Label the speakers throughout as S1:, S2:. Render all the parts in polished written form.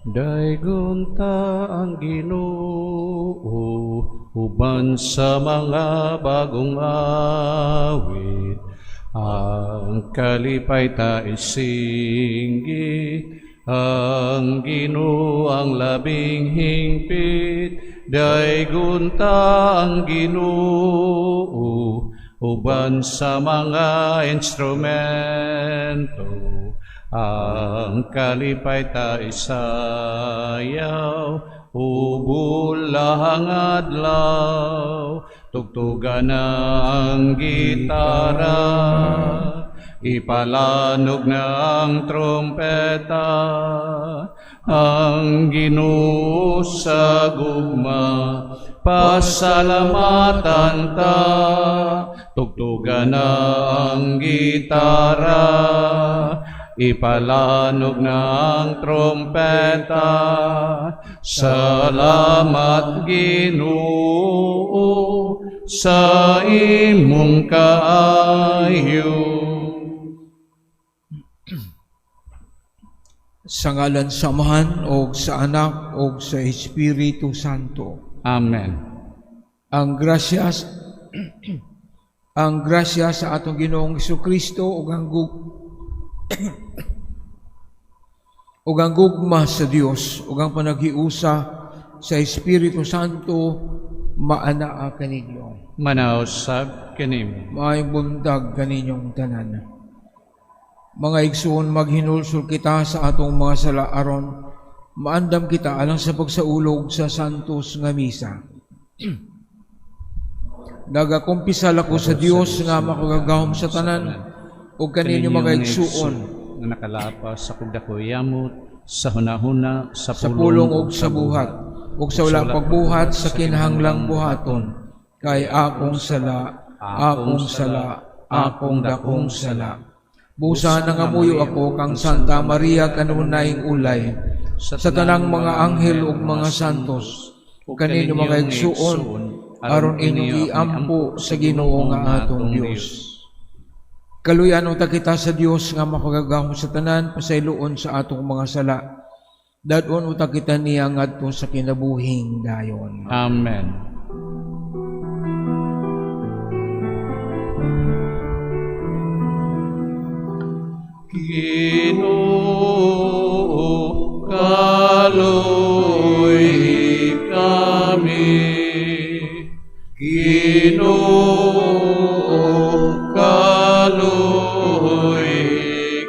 S1: Daygon ta ang Ginoo, uban sa mga bagong awit. Ang kalipay ta isinggi, ang Ginoo ang labing hingpit. Daygon ta ang Ginoo, uban sa mga instrumento. Ang kalipay ta isayaw, ubulahang adlaw. Tugtugan na ang gitara, ipalanog na ang trompeta. Ang Ginoo sa gugma, pasalamatan ta. Tugtugan na ang gitara, ipalanog na ang trompeta. Salamat Ginoo sa imong kaayo.
S2: Sa ngalan sa Amahan o sa Anak o sa Espiritu Santo.
S1: Amen.
S2: Ang grasya sa atong Ginoong Jesucristo ug ang gugma sa Dios ug ang panaghiusa sa Espiritu Santo maanaa kaninyo.
S1: Manausab kanim.
S2: Maayong bundag kaninyong tanan. Mga igsoon, maghinulsol kita sa atong mga sala aron maandam kita alang sa pagsaulog sa santos nga misa. Nagakumpisal ako sa Dios nga makagagahom sa tanan ug kaninyo mga igsoon
S1: nga nakalapas sa kugdakuyamot, sa hunahuna, sa
S2: pulong ug sa buhat ug sa wala pagbuhat sa kinahanglang buhaton kay akong sala, akong dakong sala. Busa nangamuyo ako kang Santa Maria kanunayng ulay sa tanang mga anghel ug mga santos ug kaninyo mga igsuon aron inyong iampo sa Ginoo nga atong Dios. Kaluyan ta kita sa Dios nga makagagahom sa tanan pasayloon sa atong mga sala. Dadon uta kita niya ngadto sa kinabuhing dayon.
S1: Amen. Ginoo, kaluy kami. Ginoo, kaluy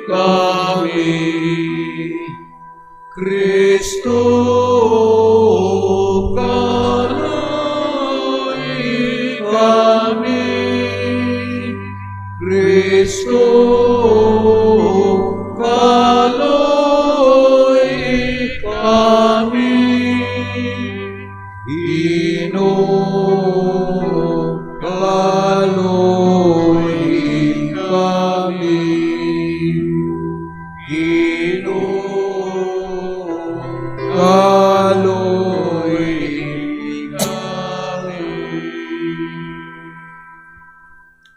S1: kami. Kristo, kaluy kami. Kristo, kaluy kami. Ginoo, kaluy kami. Ginoo, kaluy kami.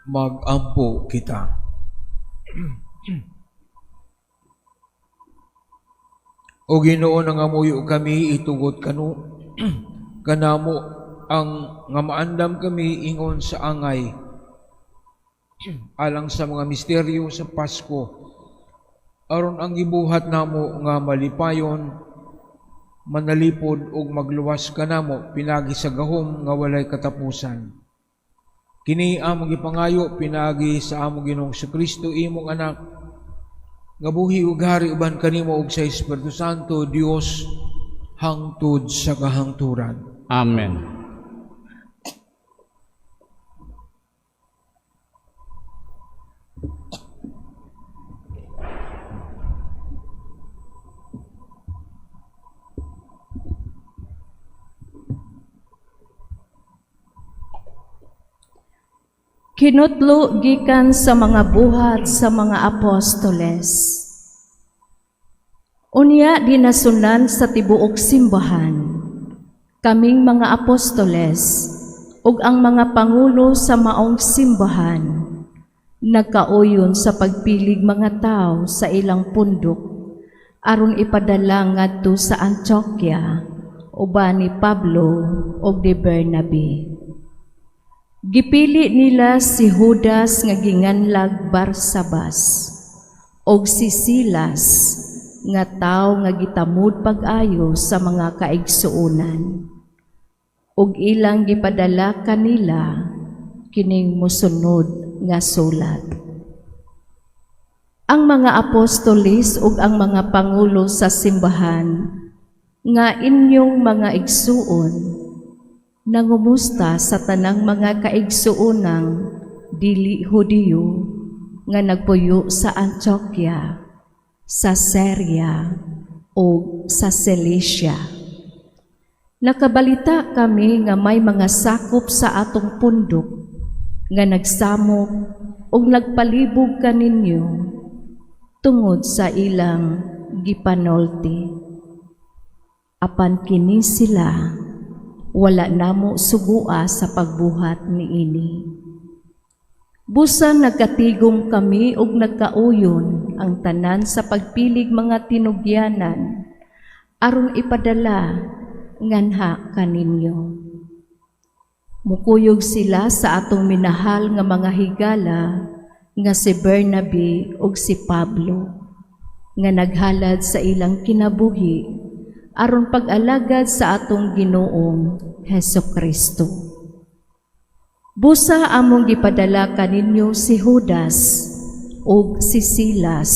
S2: Magampo kita. O Ginoo nangamuyo kami itugot kanamo ang nga maandam kami ingon sa angay alang sa mga misteryo sa Pasko aron ang gibuhat namo nga malipayon manalipod ug magluwas kanamo pinagi sa gahom nga walay katapusan. Kini among gipangayo pinagi sa among Ginoong Jesucristo imong anak nga buhi ug hari uban kanimo ug sa Espiritu Santo Dios hangtod sa kahangturan.
S1: Amen.
S3: Kinutlo gikan sa mga buhat sa mga apostoles. Unya dinasunan sa tibuok simbahan, kaming mga apostoles ug ang mga pangulo sa maong simbahan, nagkauyon sa pagpilig mga tao sa ilang pundok, aron ipadala ngadto sa Antioquia uban ni Pablo ug ni Bernabe. Gipili nila si Judas nga ginganlag Barsabas ug si Silas nga tawo nga gitamud pag-ayo sa mga kaigsuonan, ug ilang gipadala kanila kining mosunod nga sulat. Ang mga apostoles ug ang mga pangulo sa simbahan nga inyong mga igsuon nangumusta sa tanang mga kaigsuonang dili Hudiyo nga nagpuyo sa Antioquia, sa Syria o sa Cilicia. Nakabalita kami nga may mga sakop sa atong pundok nga nagsamok ug nagpalibog kaninyo tungod sa ilang gipanolti. Apan kini sila wala namo sugua sa pagbuhat niini. Busan nagkatigom kami ug nagkauyon ang tanan sa pagpilig mga tinugyanan aron ipadala nganha kaninyo. Mukuyog sila sa atong minahal nga mga higala nga si Bernabe ug si Pablo nga naghalad sa ilang kinabuhi aron pag-alagad sa atong Ginoong Hesukristo. Busa among gipadala kaninyo si Judas ug si Silas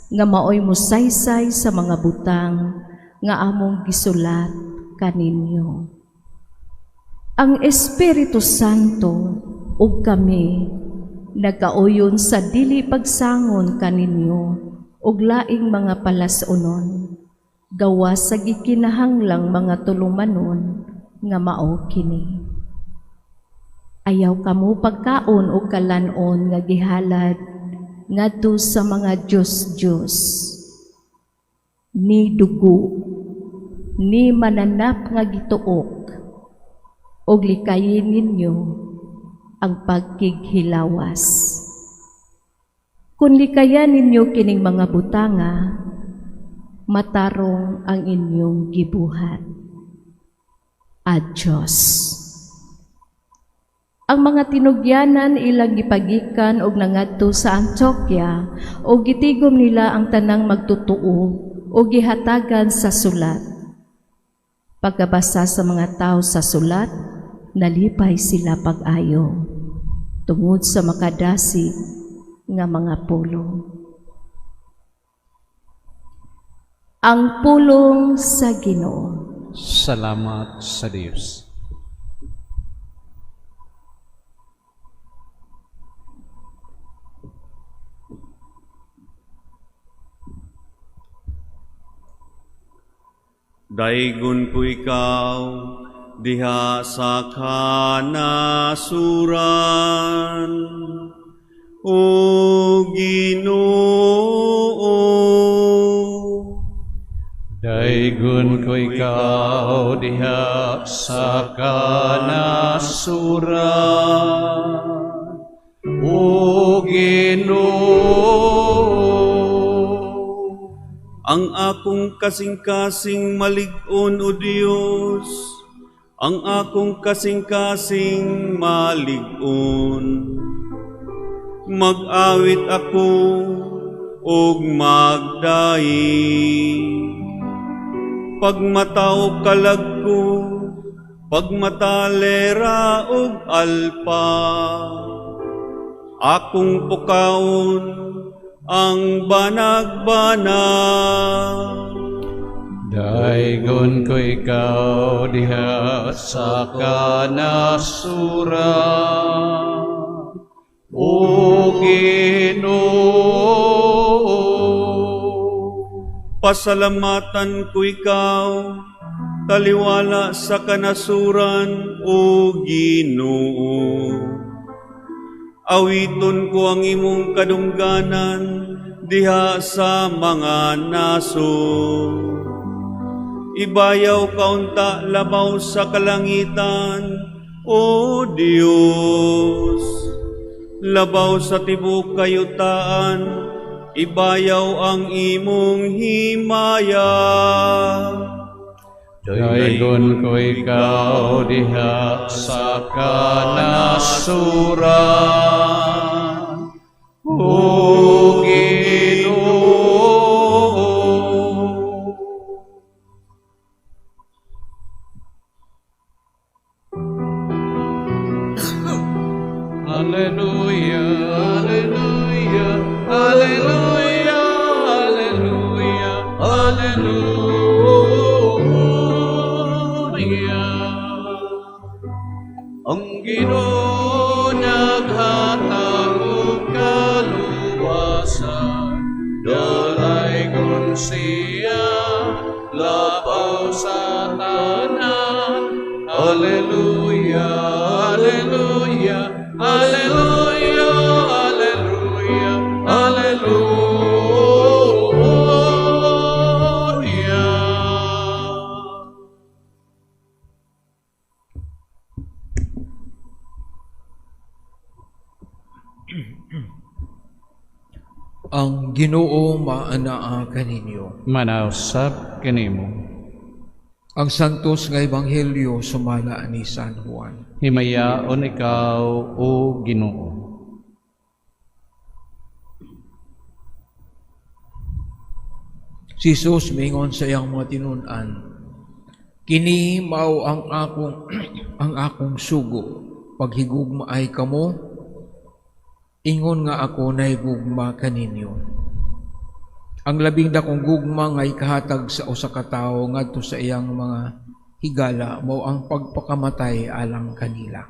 S3: nga maoy musaysay sa mga butang nga among gisulat kaninyo. Ang Espiritu Santo ug kami nagkauyon sa dili pagsangon kaninyo ug laing mga palasonon gawa sa gikinahanglang mga tulumanon nga mao kini. Ayaw kamo pagkaon o kalanon nga gihalad ngadto sa mga Diyos-Diyos, ni dugo, ni mananap nga gituok, og likayin ninyo ang pagkighilawas. Kung likayan ninyo kining mga butanga, matarong ang inyong gibuhat. Adios. Ang mga tinugyanan ilang gipagikan og nangadto sa Antioquia og gitigom nila ang tanang magtutuo o gihatagan sa sulat. Pagkabasa sa mga tao sa sulat, nalipay sila pag-ayo tungod sa makadasig nga mga pulong. Ang pulong sa Ginoo.
S1: Salamat sa Diyos.
S4: Daigon ko ikaw, diha sa kanasuran, O Ginoo.
S1: Daigon ko ikaw diha sa kanasuran, O Ginoo.
S4: Ang akong kasing-kasing malig-on, O Diyos, ang akong kasing-kasing malig-on. Mag-awit ako og magdaing. Pagmataw kalag ko, pagmatalera og alpa. Akong pukaon ang banag-banag.
S1: Daigon ko ikaw diha sa kanasuran, O Ginoo.
S4: Pasalamatan ko ikaw, taliwala sa kanasuran, O Ginoo. Awiton ko ang imong kadungganan diha sa mga naso. Ibayaw kaunta labaw sa kalangitan, O Diyos. Labaw sa tibok kayutaan, ibayaw ang imong himaya.
S1: Daygon ko ikaw diha sa kanasuran, O Ginoo. Hallelujah, hallelujah, hallelujah, hallelujah, hallelujah. Ang Ginoo naghatag og kaluwasan, dalay kon siya labaw sa tanan. Hallelujah, hallelujah, hallelujah, hallelujah, hallelujah.
S2: Ang Ginoo maanaa kaninyo.
S1: Manausap kanimo.
S2: Ang santos nga ebanghelyo sumala ni San Juan.
S1: Himayaon ikaw, O Ginoo.
S2: Si Jesus mingon sa iyang mga tinunan, kini mao ang akong sugo, paghigugma ay kamo, ingon nga ako nahigugma kaninyo. Ang labing dakong gugma nga ikahatag sa usa ka tawo ngadto sa iyang mga higala mao ang pagpakamatay alang kanila.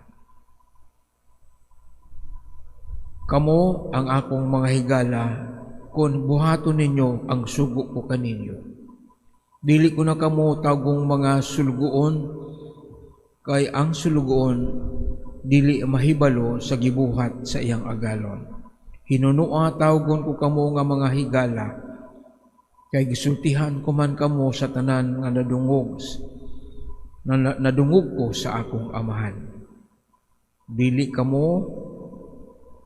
S2: Kamo ang akong mga higala kung buhaton ninyo ang sugo ko kaninyo. Dili ko na kamo tagong mga sulgoon, kay ang sulgoon dili mahibalo sa gibuhat sa iyang agalon. Hinunua tawgon ko kamo nga mga higala, kay gisultihan ko man kamo sa tanan nga nadungog ko sa akong amahan. Dili kamo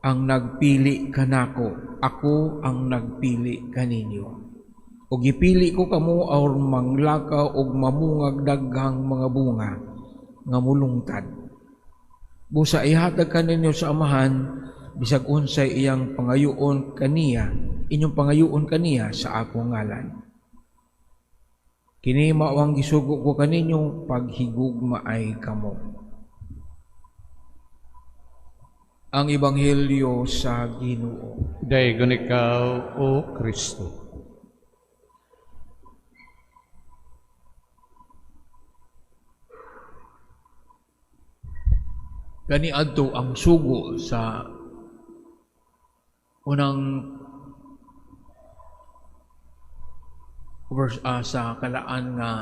S2: ang nagpili kanako, ako ang nagpili kaninyo. O gipili ko kamo aron manglakaw og mamungag daghang mga bunga nga mulungtad. Busa ihatag kaninyo sa amahan, bisag unsay iyang pangayoon kaniya, inyong pangayoon kaniya sa akong ngalan. Kini mao ang gisugo ko kaninyo paghigugma ay kamo. Ang ebanghelyo sa Ginoo.
S1: Daygon ikaw, O Kristo.
S2: Kaniadto ang sugo sa unang verse sa kalaan nga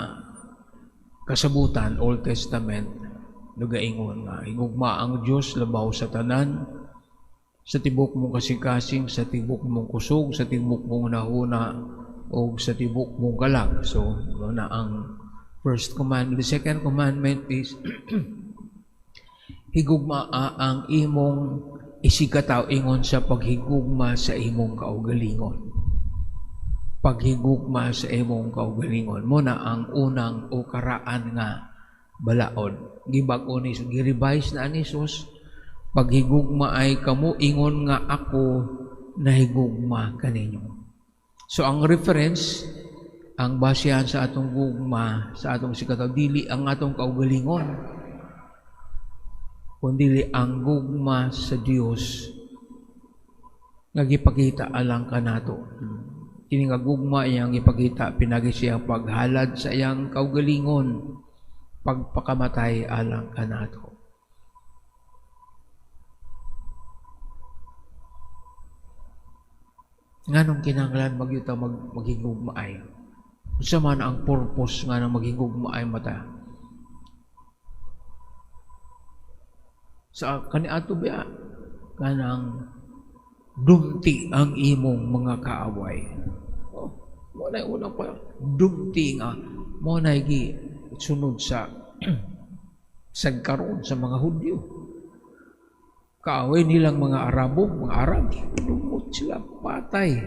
S2: kasabutan, Old Testament, nugaingon nga higugma ang Dios labaw sa tanan, sa tibok mong kasing-kasing, sa tibok mong kusog, sa tibok mong nahuna, o sa tibok mong kalag. So, na ang first commandment. The second commandment is higugma ang imong isigataw ingon sa paghigugma sa imong kaugalingon. Paghigugma sa imong kaugalingon mo na ang unang o karaan nga balaod. Gibag-o ni gi-revise na ni Jesus, paghigugma ay kamo, ingon nga ako nahigugma kaninyo. So ang reference, ang basihan sa atong gugma, sa atong sikataw, dili ang atong kaugalingon, kundi ang gugma sa Dios nga gipakita alang kanato. Kini nga gugma iyang ipakita pinagi siyang paghalad sa iyang kaugalingon, pagpakamatay alang kanato. Nganong kinahanglan magyuta maghigugma ay? Unsa man ang purpose nga nang maghigugma ay mata? Sa kaniadto biya kanang dumti ang imong mga kaaway. Mo na unang pa dumti nga mo na gi sunod sa sagkaron sa mga Hudyo. Kaaway nilang mga Arabo, mga Arab, dumot sila patay.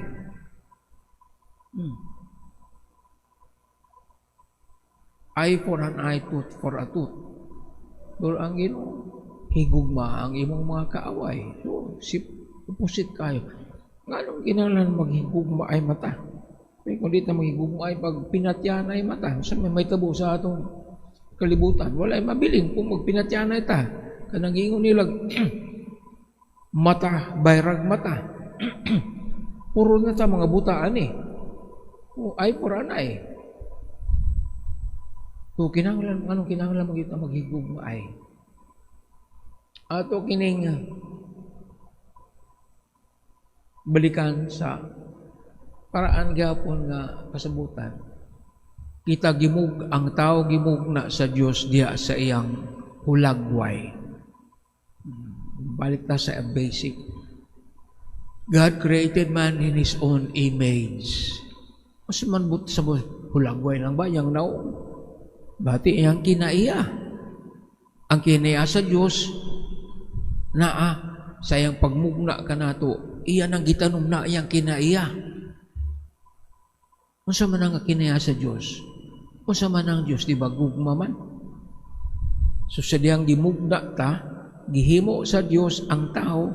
S2: Eye for an eye, tooth for a tooth. Pero ang Ginoo, higugma ang imong mga kaaway. So, opposite kayo. Nganong kinahanglan maghigugma ay mata? Kaya kung di ta maghigugma ay pag pinatyan ay mata, sa may tabo sa atong kalibutan, wala ay mabiling kung magpinatyan ay ta. Kanang ingon nilag, mata, bayrag mata. Puro na ta mga butaan eh. Ay for an eye. So, anong kinahanglan maghigugma ay? Ato kining balikan sa paraan gapon nga kasabutan. Kita ang tao gimugna sa Dios diha sa iyang hulagway. Balik ta sa basic. God created man in His own image. Mas man sa hulagway lang ba yang naon? Bati iyang kinaiya. Ang kinaiya sa Dios sa iyang pagmugna ka nato, iyan ang gitanong na iyang kinaiya. Unsa man ang kinaiya sa Dios? Unsa man ang Dios, di ba gugma man? So sa diyang gimugna ta, gihimo sa Dios ang tao,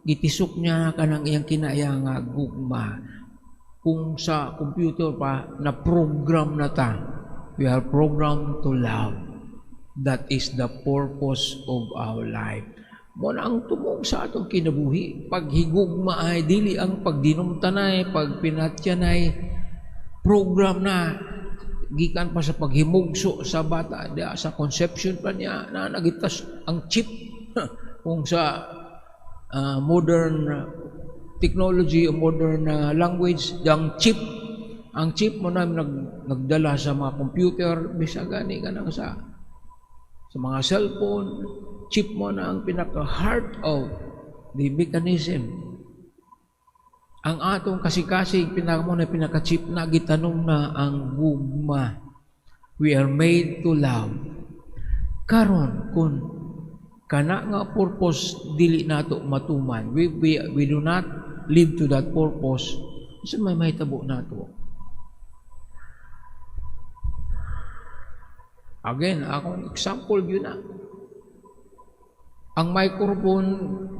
S2: gitisok niya kanang iyang kinaiya nga gugma. Kung sa computer pa na program na ta, we are programmed to love. That is the purpose of our life. Muna ang tumong sa atong kinabuhi. Paghigugma ay dili ang pagdinumtanay, pagpinatyanay, program na gikan pa sa paghimugso sa bata, sa conception pa niya, na nagitas ang chip. Kung sa modern technology o modern language, ang chip mo na nagdala sa mga computer, bisa gani ka nang sa mga cellphone, chip mo na ang pinaka-heart of the mechanism. Ang atong kasing-kasing pinaka-chip na gitanong na ang gugma. We are made to love. Karon kun kana nga purpose dili nato matuman. We do not live to that purpose. So may mahitabo nato. Again, akong example yun na. Ang microphone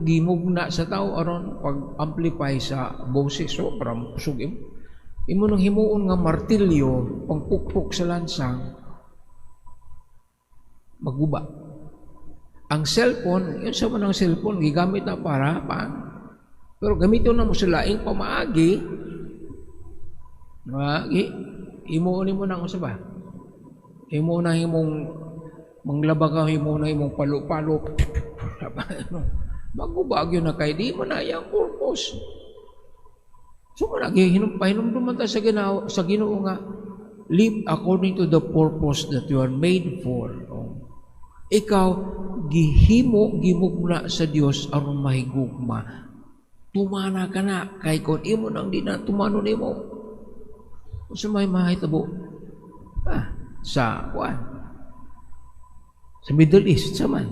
S2: gimugna sa tao aron pag-amplify sa boses. So, parang kusog imo nang himuon nga martilyo, pangpukpok sa lansang, maguba. Ang cellphone, yun sa manang cellphone, gigamit na para pero gamiton na mo sa laing pamaagi, himuon mo nang usaba. Imo na himong manglaba ka, imo na himong palo-palo. Magubag yun na kay di mo na yung purpose. So, hinumduman ta sa Ginoo nga, live according to the purpose that you are made for. Ikaw, gimugna sa Dios aron mahigugma. Tumana ka na, kay kung imo nang di na tumanon imo. Sa may mahitabo. Sa Middle East saman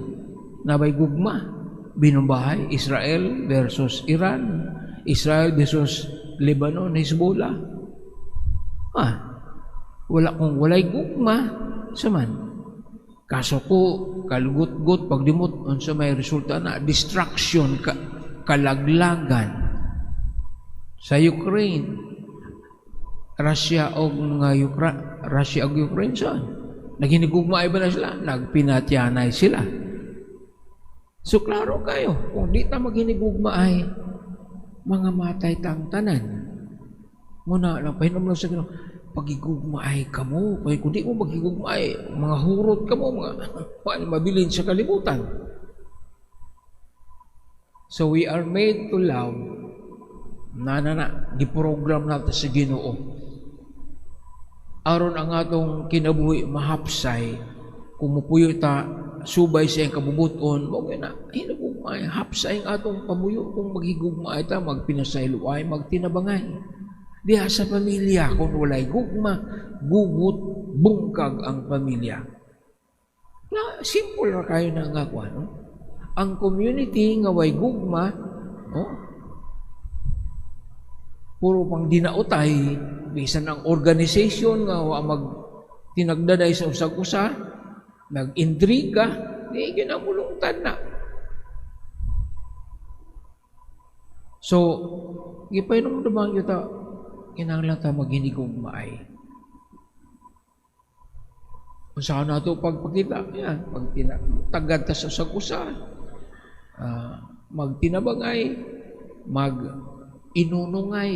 S2: nabay gugma binumbahay Israel versus Iran, Israel versus Lebanon, Hezbollah. Walay gugma saman. Kaso ko kalugot-gut pagdimot unsa may resulta na distraction, kalaglagan sa Ukraine. Russia ug Ukraine saan? Naghinigugmaay ba na sila? Nagpinatyanay sila. So klaro kayo, kung di ta maghinigugmaay, mga matay tang tanan. Muna lang pahinom lang sa Ginoo, pagigugmaay ka mo. Kung di mo magigugmaay, mga hurot ka mo, mga mabilin sa kalibutan. So we are made to love. Di-program natin sa Ginoo. Aron ang atong kinabuhi mahapsay, kung mupuyo ta subay sa iyang kabubuton, mo na hinugugmay, hapsay ang atong pamuyo kung maghigugmay ta, magpinasayloay, magtinabangay. Diha sa pamilya, kung walay gugma, gugut, bungkag ang pamilya. Simple ra kayo na nga ko, no? Ang community nga way gugma, puro pang dinautay, bisan ang organisasyon nga wa mag tinagdaday sa usag-usa, nag-intriga, di ginamulungtan na. So, gipainom naman yun ta, kinahanglan ta maghinigugmaay. Kung saan na ito pagpakita, yan, pag tagad ta sa usag-usa, magtinabangay, mag-inunungay,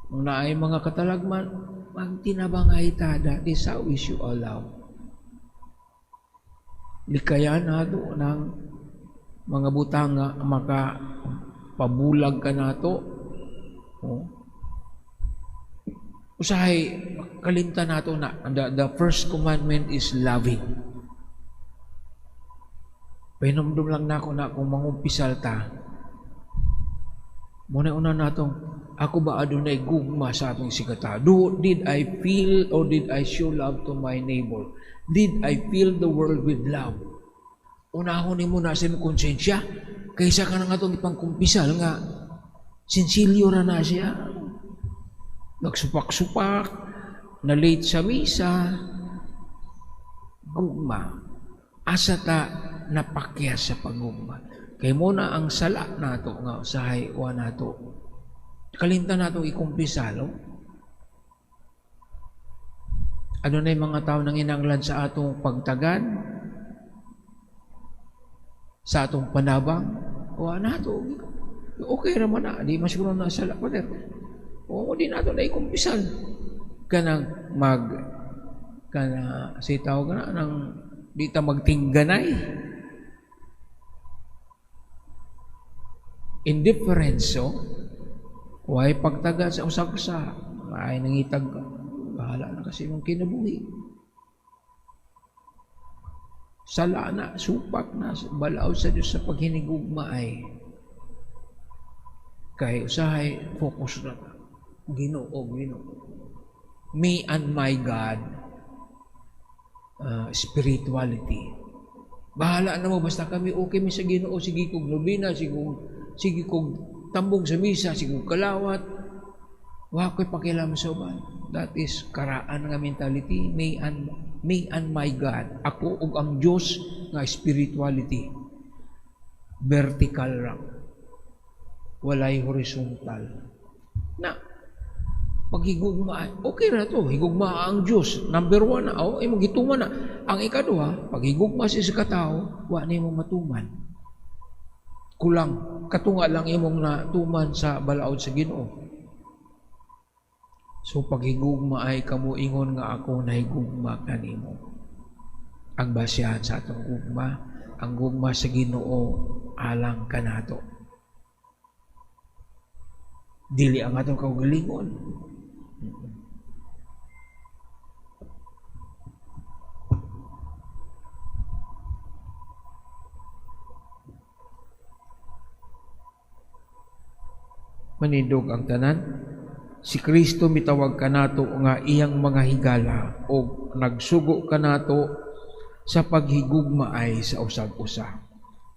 S2: kung naay mga katalagman, magtinabangay ta, that is how we should allow. Likayan na ito ng mga butang nga makapabulag ka na ito. Usahay, kalimta na ito na the first commandment is loving. Pinumdum lang na ako na kung mangumpisal ta. Muna-una na itong, ako ba adunay gugma sa atong sikata? Did I feel or did I show love to my neighbor? Did I fill the world with love? Unahon ni mo na sa konsensya, kaysa ka na nga itong ipangkumpisal nga, sinsilyo na siya. Nagsupak-supak, na late sa misa, gugma. Asa ta napakya sa paggugma. Kaya muna ang sala nato nga usahay wa nato. Kalimta nato ikumpisalo. Ano na yung mga tao nang inanglan sa atong pagtagan? Sa atong panabang? Wa nato. Okay raman na. Di masiguro na sala pa der. Oo, di nato na ikumpisal. Kanang si tawag na ng di ta magtingganay. Indifference, so, why pagtaga sa usag-usa, ay nangitag ka, bahala na kasi mong kinabuhi. Sala na, supak na, balaw sa Diyos sa paghinigugma ay, kay usahay, focus na, Ginoo. Me and my God, spirituality. Bahala na mo, basta kami okay mi sa Ginoo, sige kong nobina, sige kong tambong sa misa, sige kong kalawat. Wa ko'y pakialam sa uban. That is karaan nga mentality, me and my God. Ako ug ang Diyos nga spirituality. Vertical lang. Walay horizontal. Na, pag higugma, okay na to. Higugma ang Diyos. Number 1 na, ay magituman na. Ang ikaduha, pag higugma sa katao, wa na imong matuman. Kulang, katunga lang imong natuman sa balaod sa Ginoo. So pag higugma ay kamo ingon nga ako na higugma kanimo. Ang basihan sa atong gugma, ang gugma sa Ginoo alang kanato. Dili ang atong kaugalingon. Manindog ang tanan. Si Kristo mitawag kanato nga iyang mga higala o nagsugo kanato sa paghigugma ay sa usag-usa.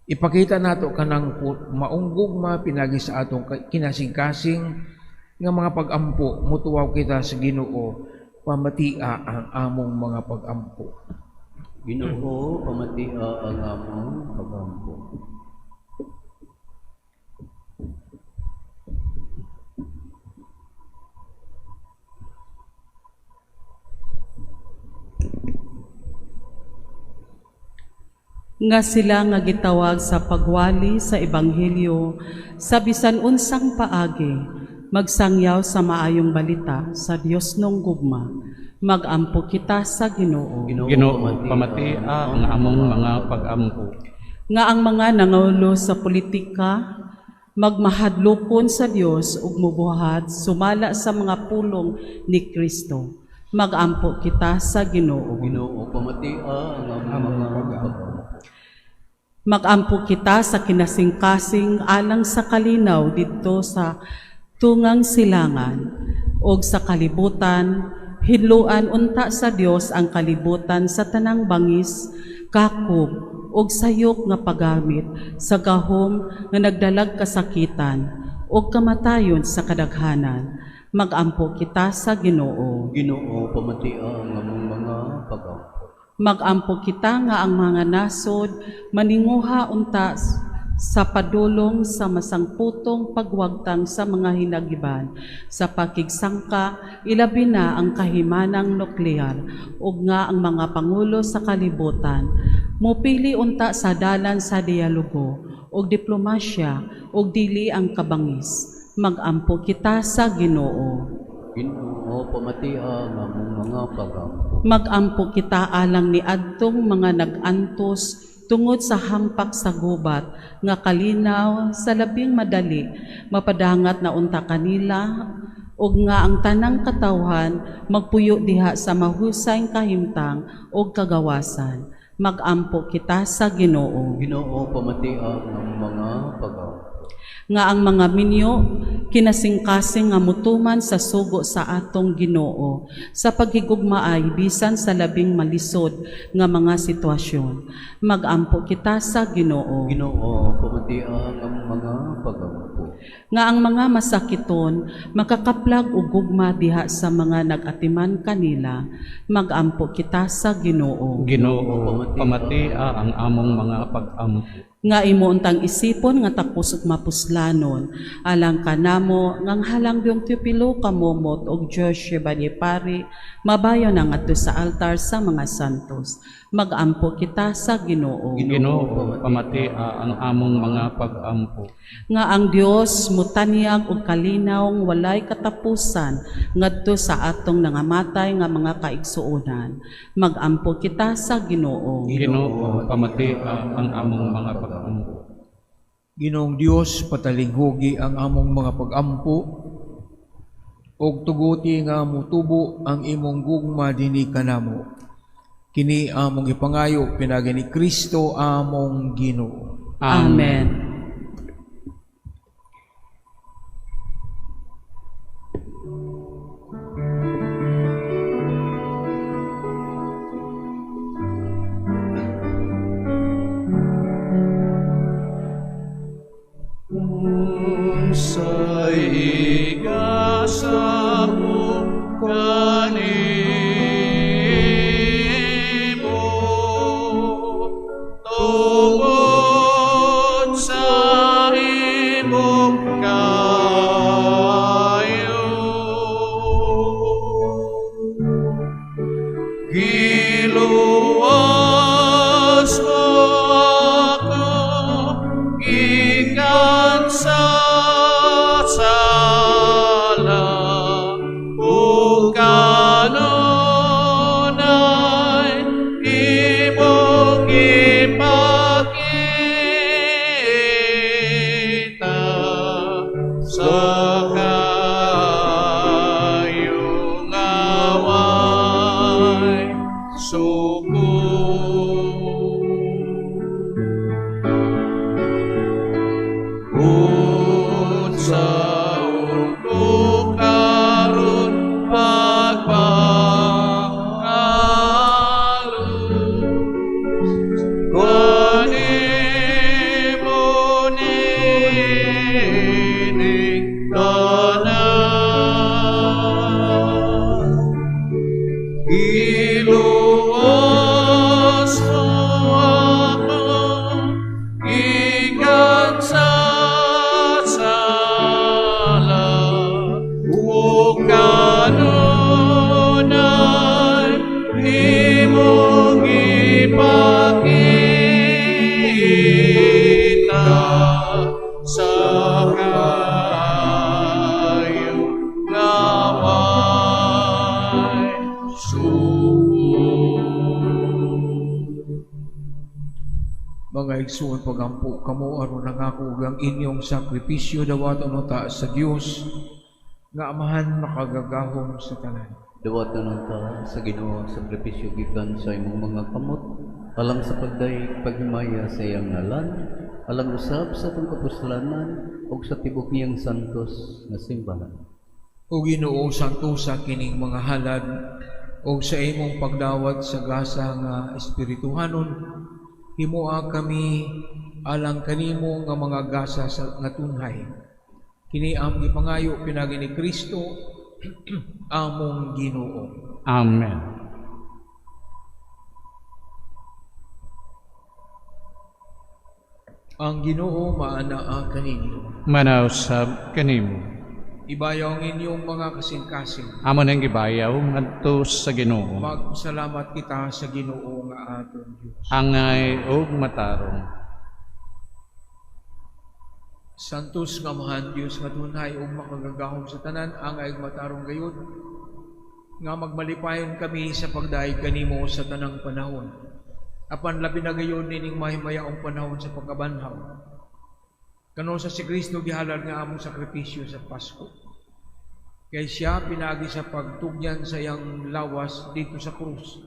S2: Ipakita nato kanang maong gugma pinagi sa atong kinasing-kasing nga mga pag-ampo mutuwaw kita sa Ginoo pamatia ang among mga pag-ampo.
S4: Ginoo, pamatia ang among pag-ampo.
S5: Nga sila nga gitawag sa pagwali sa Ebanghelyo sa bisan unsang paagi, magsangyaw sa maayong balita sa Dios nung gugma, magampo kita sa Ginoo.
S1: Ginoo, pamatia ang among mga pag-ampo.
S5: Nga ang mga nangulo sa politika, magmahadlokon sa Dios ug mubuhat sumala sa mga pulong ni Kristo. Magampo kita sa Ginoo.
S4: Ginoo, pamatia ang among mga pag-ampo.
S5: Magampo kita sa kinasing-kasing alang sa kalinaw dito sa tungang silangan o sa kalibutan, hinluan unta sa Dios ang kalibutan sa tanang bangis, kakob o sayok nga paggamit sa gahom nga nagdalag kasakitan o kamatayon sa kadaghanan. Magampo kita sa Ginoo.
S6: Ginoo, pamati ang among mga pag-ampo.
S5: Magampo kita nga ang mga nasod maninguha unta sa padulong sa masangputong pagwagtang sa mga hinagiban, sa pakigsangka, ilabi na ang kahimanang nuklear, ug nga ang mga pangulo sa kalibutan, mupili unta sa dalan sa dialogo, ug diplomasya, ug dili ang kabangis. Magampo kita sa Ginoo.
S6: Ginoo, pamati ang among mga pag-ampo.
S5: Magampo kita alang ni adtong mga nag-antos tungod sa hampak sa gubat nga kalinaw sa labing madali mapadangat na unta kanila ug nga ang tanang katawhan magpuyo diha sa mahusay kahimtang ug kagawasan. Magampo kita sa Ginoo.
S6: Ginoo, pamati ang among mga pag-ampo.
S5: Nga ang mga minyo kinasingkasing nga mutuman sa sugo sa atong Ginoo sa paghigugmaay bisan sa labing malisod nga mga sitwasyon. Magampo kita sa Ginoo.
S6: Ginoo, pamati ang among mga pag-ampo.
S5: Nga ang mga masakiton makakaplag og gugma diha sa mga nagatiman kanila. Magampo kita sa Ginoo.
S1: Ginoo, pamati ang among mga pag-ampo.
S5: Nga imo untang isipon nga tapos ug mapuslanon alang kanamo ngang halang yung Teopilo kamomot og Joshua Balipari mabayon ang adto sa altar sa mga santos. Magampo kita sa Ginoo.
S1: Ginoo, pamati ang among mga pag-ampo.
S5: Nga ang Dios mutanyag og kalinawng walay katapusan ngadto sa atong nangamatay nga mga kaigsuonan. Magampo kita sa Ginoo.
S1: Ginoo, pamati ang among mga pag-ampo.
S2: Ginoong Dios, patalinghugi ang among mga pag-ampo, og tuguti nga mutubo ang imong gugma dinhi kanamo. Kini among ipangayo pinagi ni Kristo among Ginoo.
S5: Amen.
S4: Sa igasa mo kanimo, tungod sa imong kayo. Giluwas mo ako, gikan sa sala o kanunay imong ipakita sa kayong away suko. Unsa ulo karon pagpangalus kanimo nining tanan. Iluwas mo ako gikan sa sala o kanunay imong ipakita sa kayong away suko.
S2: Mga igsuon pagampo kamo aron nangako ang inyong sakripisyo dawaton ta sa Dios nga amahan makagagahom sa tanan.
S6: Dawatan ta sa Ginoo ang sakripisyo gikan sa imong mga kamot, alang sa pagdaig paghimaya sa iyang ngalan, alang usab sa atong kapuslanan ug sa tibok niyang santos nga simbahan.
S2: O Ginoo, santo sa kining mga halad o sa imong pagdawat sa gasa nga espirituhanon, himuha kami alang kanimo nga mga gasa sa nga tunhay. Kini ang ipangayo pinagi ni Kristo among Ginoo.
S1: Amen.
S2: Ang Ginoo maanaa kaninyo.
S1: Manausab kanimo.
S2: Ibayaw ang inyong mga kasing-kasing.
S1: Amo nang gibayaw ngadto sa Ginoo.
S2: Magsalamat kita sa Ginoo nga aton Dios.
S1: Angay og matarong.
S2: Santos nga mahan Dios nga tunay ug makagagahom sa tanan, angay ug matarong gayud nga magmalipayon kami sa pagdaig kanimo sa tanang panahon. Apan labi na gayon nining mahimayaong panahon sa pagkabanhaw. Kano sa si Kristo gihalal nga among sakripisyo sa Pasko. Kay siya pinagi sa pagtugyan sa iyang lawas dito sa krus.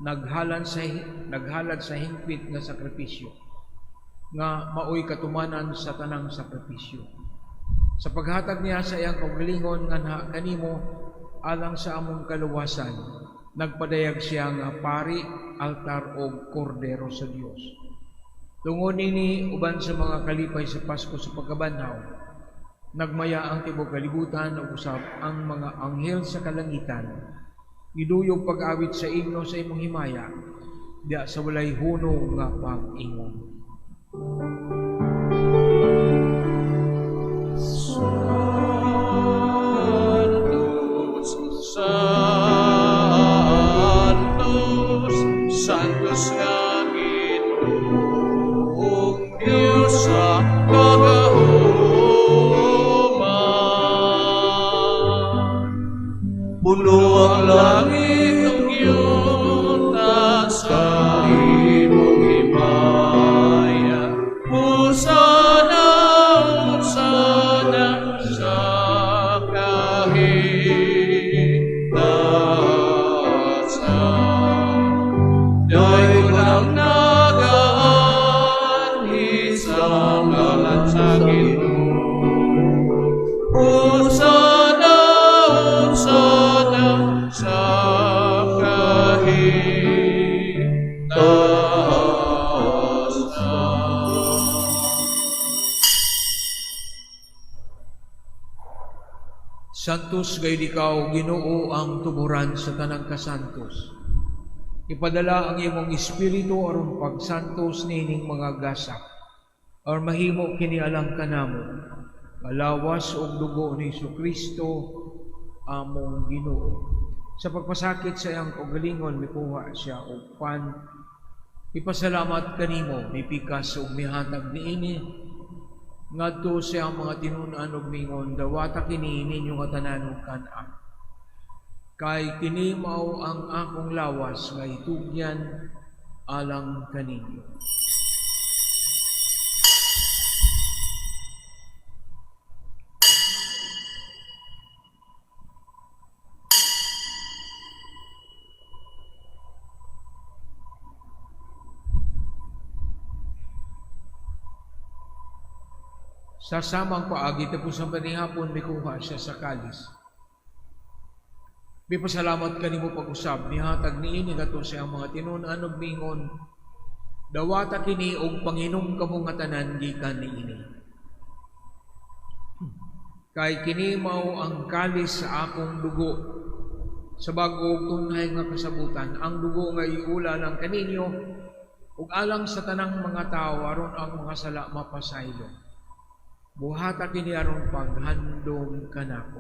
S2: Naghalad sa hingpit nga sakripisyo nga maoy katumanan sa tanang sakripisyo. Sa paghatag niya sa iyang kaugalingon nga kanimo alang sa among kaluwasan, nagpadayag siya nga pari, altar o kordero sa Dios. Tungod nini uban sa mga kalipay sa Pasko sa pagkabanhaw, nagmaya ang tibuok kalibutan ug usab ang mga anghel sa kalangitan. Giduyog pag-awit sa imno sa imong himaya, diya sa walay hunong nga pag-ingon.
S1: Santos nga Ginoong Diyos sa kagahuman. Puno ang langit ng iyong sa imong himaya. Hosana, Hosana sa kahitasan. Dahil ang nagaan isang ngalan sa Ginoo. Hosana, Hosana sa kahitasan.
S2: Santos gayud ikaw, Ginoo, ang tuburan sa tanang kasantos. Ipadala ang imong espiritu aron pagsantos nining mga gasak, or mahimo kini alang kanamo, malawas og dugo ni Jesucristo among Ginoo. Sa pagpasakit sa iyang kaugalingon mikuha siya og pan. Ipasalamat kanimo, mipikas og mihatag niini ngadto sa iyang mga tinun-an ug mingon, dawata kini ninyo nga tanan ug kan-a. Kay kini mao ang akong lawas nga itugyan alang kaninyo. Sa samang paagi tapos ang panihapon mikuha siya sa kalis. Bipasalamat kanimo pag-usab nihatag niini ngadto sa iyang mga tinun-an ug mingon, dawata kini og panginom kamo nga tanan gikan niini. Kay kini mao ang kalis sa akong dugo sa bag-o tunay nga kasabutan, ang dugo nga iula lang kaninyo ug alang sa tanang mga tawo aron ang mga sala mapasaylo. Buhata kini aron paghandom kanako.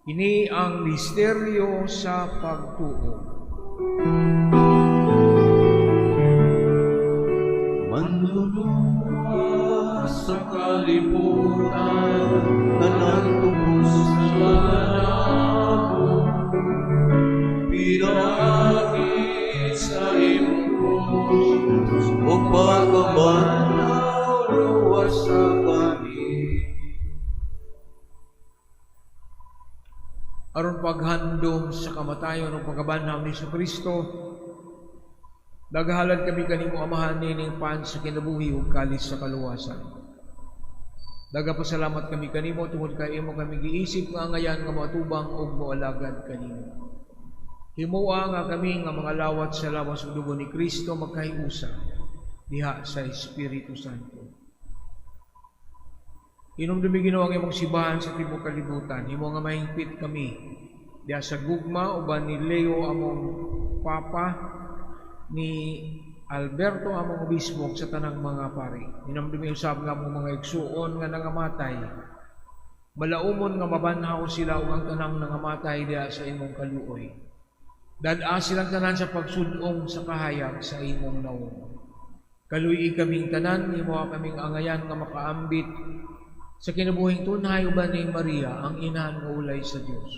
S2: Ini ang misteryo sa pagtuo.
S1: Manluluwa sa kalibutan, nanatubos sa nako. Pinagi sa imong krus, o pagkabanaw luwas sa kami.
S2: Aron paghandom sa kamatayon ng pagkabanhaw ni Jesucristo, naghalad kami kanimo amahan nining pan sa kinabuhi ug kalis sa kaluwasan. Nagapasalamat kami kanimo tungod kay imo kami giisip nga ngayan nga matubang ug moalagad kanimo. Himuwa nga kami nga mga lawat sa lawas ug dugo ni Kristo magkahiusa diha sa Espiritu Santo. Inumdumi Ginoo ang imong sibahan sa tibuok kalibutan. Himo nga mahingpit kami diha sa gugma uban ni Leo among papa, ni Alberto among obispo sa tanang mga pari. Inumdumi usab nga among mga igsuon nga nangamatay. Malaumon nga mabanhaw sila ug ang tanang nangamatay diha sa imong kaluoy. Dad-a silang tanan sa pagsudong sa kahayag sa imong nawong. Kaluy kaming tanan, imo kaming angayan nga makaambit sa kinabuhing tunay uban ni Maria, ang ina nga ulay sa Dios.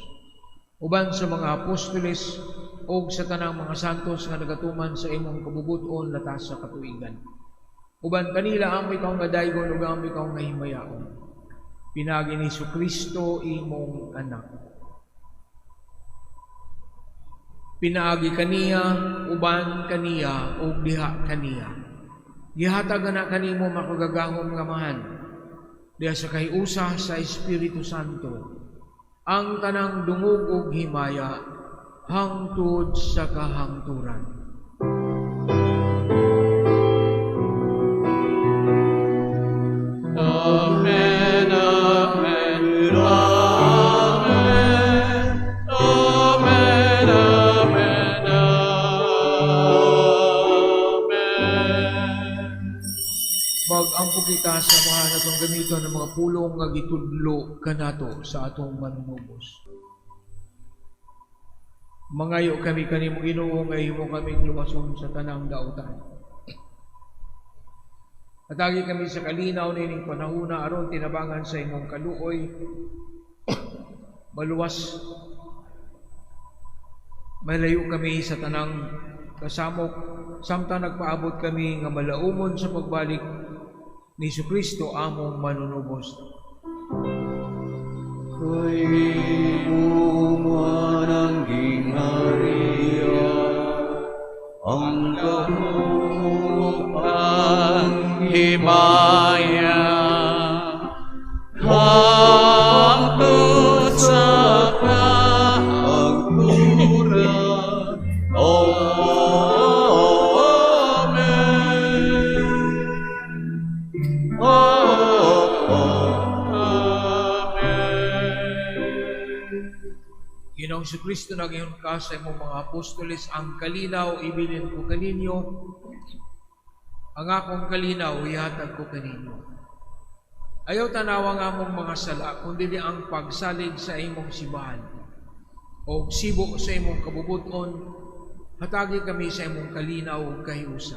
S2: Uban sa mga apostoles o sa tanang mga santos nga nagatuman sa imong kabubuton latas sa katuigan. Uban kanila ang ikaw nga daygon ug ang ikaw nga himayaon. Pinagi ni Kristo imong anak. Pinaagi kaniya, uban kaniya, o diha kaniya. Gihatag na kanimo makagagahom nga mahan, diha sa kahiusa sa Espiritu Santo, ang tanang dungog ug himaya, hangtod sa kahangturan.
S1: Amen, amen, amen, amen, amen, amen.
S2: Mag-ampo kita sa mga natong gamiton ng mga pulong nga gitudlo kanato sa atong manunubos. Mangayo kami kanimo Ginoo nga imo kaming lumason sa tanang daotan. Atagi kami sa kalinaw nining panahuna aron tinabangan sa imong kaluoy maluwas malayo kami sa tanang kasamok samtang nagpaabot kami nga malaumon sa pagbalik ni Kristo among manunubos.
S6: Kay umuman ang ginghariya, ang kahulupan
S1: Himaya, hangtod sa kahangturan.
S2: Ginoong Kristo nagayon ka sa imong mga apostoles ang kalinaw ibilin ko kaninyo, ang akong kalinaw ihatag ko kaninyo. Ayaw tanawa nga mong mga sala, kundi ang pagsalig sa imong sibahan o sibo sa imong kabubuton, hatagi kami sa imong kalinaw ug kahiusa.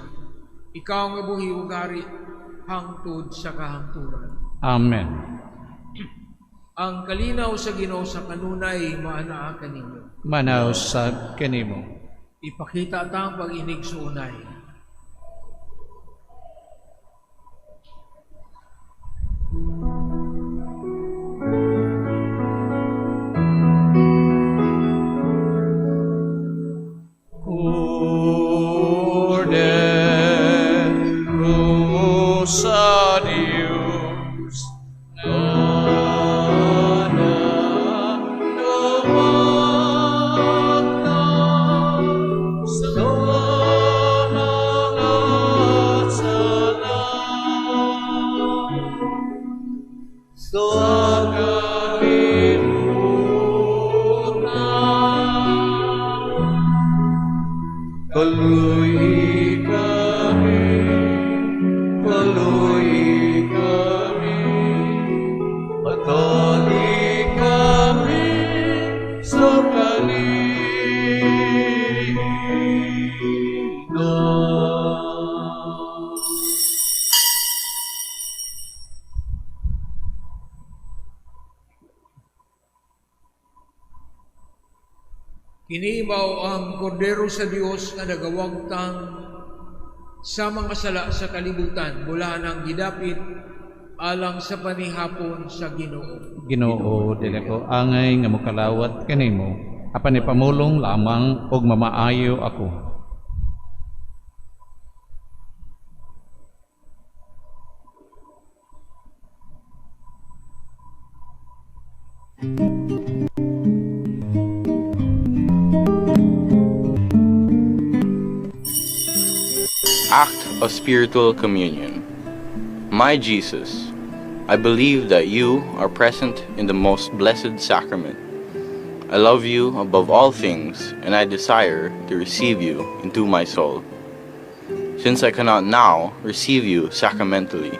S2: Ikaw ang buhi ug hari hangtod sa kahangturan.
S1: Amen.
S2: Ang kalinaw sa Ginoo sa kanunay maanaa kaninyo.
S1: Manaw sa kanimo.
S2: Ipakita ta ang pag-inig sa unay.
S1: Sa Diyos
S2: Kinibaw ang kordero sa Dios nga nagawagtang sa mga sala sa kalibutan, mula nang gidapit alang sa panihapon sa Ginoo.
S1: Ginoo dili ko angay nga mokalawat kanimo, apan ipamulong lamang og mamaayo ako.
S7: act of spiritual communion. My Jesus, I believe that you are present in the most blessed sacrament. I love you above all things, and I desire to receive you into my soul. Since I cannot now receive you sacramentally,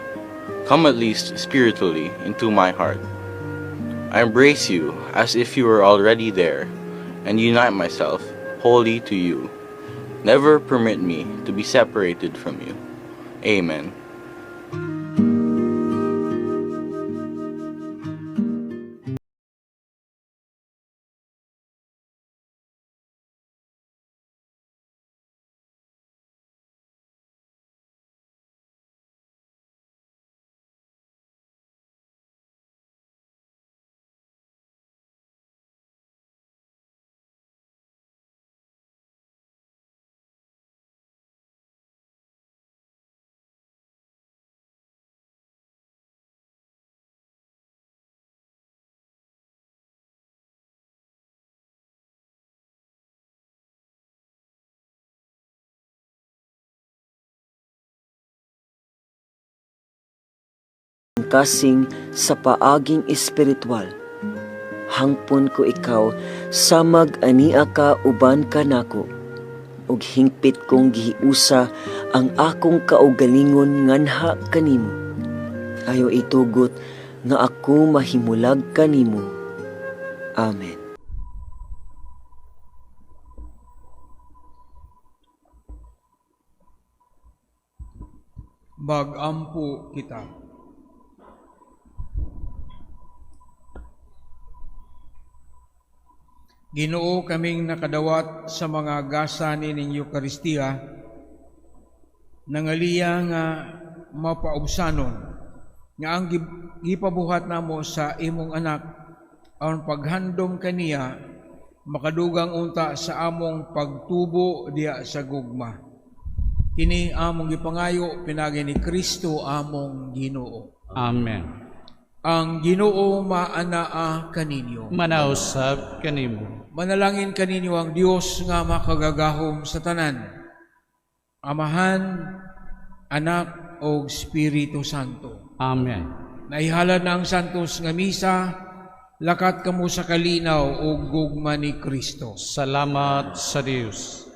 S7: come at least spiritually into my heart. I embrace you as if you were already there, and unite myself wholly to you. Never permit me to be separated from you. Amen.
S8: Kasing sa paaging espiritual, hangpon ko ikaw samag ania ka uban kanako, ug hingpit kong gihiusa ang akong kaugalingon nganha kanimo. Ayo itugot nga ako mahimulag kanimo. Amen.
S2: Magampo kita. Ginoo, kaming nakadawat sa mga gasanin ng Eucharistia, nangaliya nga mapaubsanon, nga ang gipabuhat namo sa imong anak, ang paghandom kaniya, makadugang unta sa among pagtubo diya sa gugma. Kini among gipangayo pinagi ni Kristo among Ginoo.
S1: Amen.
S2: Ang Ginoo maanaa kaninyo.
S1: Manausab kanimo.
S2: Manalangin kaninyo ang Dios nga makagagahom sa tanan, Amahan, Anak o Espiritu Santo.
S1: Amen.
S2: Naihalad na ang santos nga misa, lakat kamo sa kalinaw o gugma ni Kristo.
S1: Salamat sa Dios.